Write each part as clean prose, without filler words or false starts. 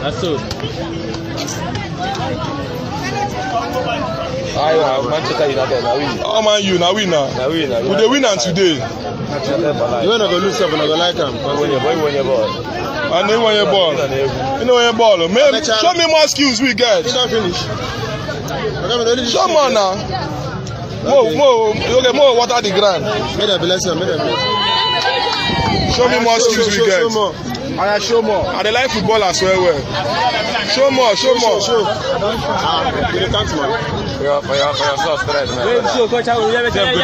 That's so. Manchester United now win. Oh man, you now win now. Now win. We dey win am today. You wanna go lose something? I go like him. Win your ball. And they won your ball. You know your ball. Man, show me more skills we get. He don't finish. Show more now. More water the ground. May they bless you. Show me more skills we get. Show more. Show more. And they like football as well. Show more. Show. You can't man. For your source, man. So, coach, I will never tell you.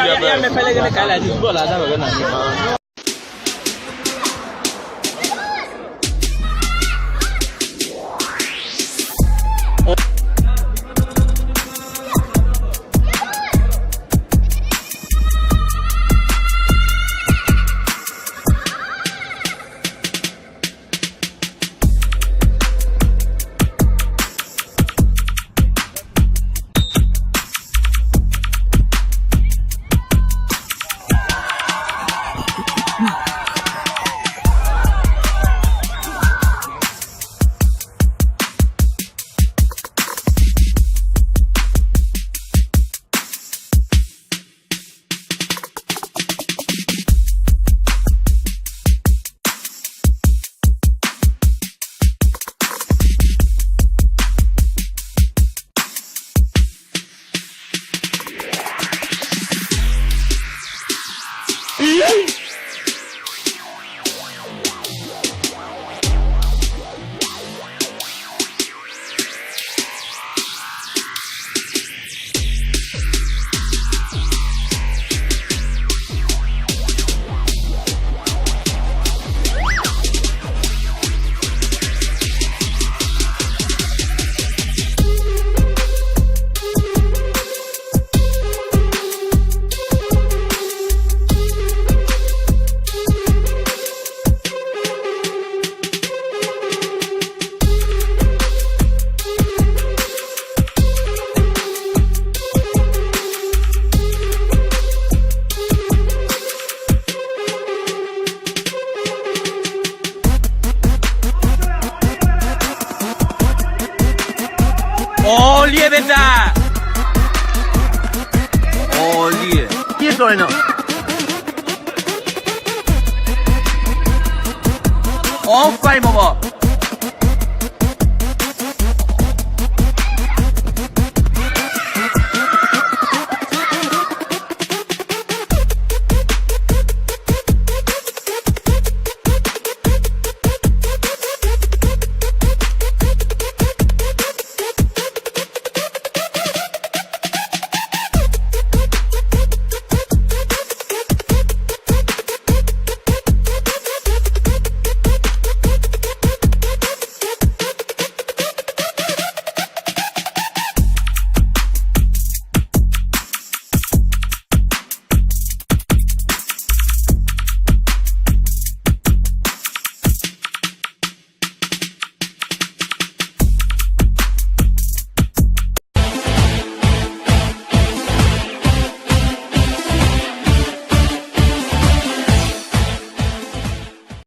Ollie beta. Ollie. Chi è torno? Oh, fai mo.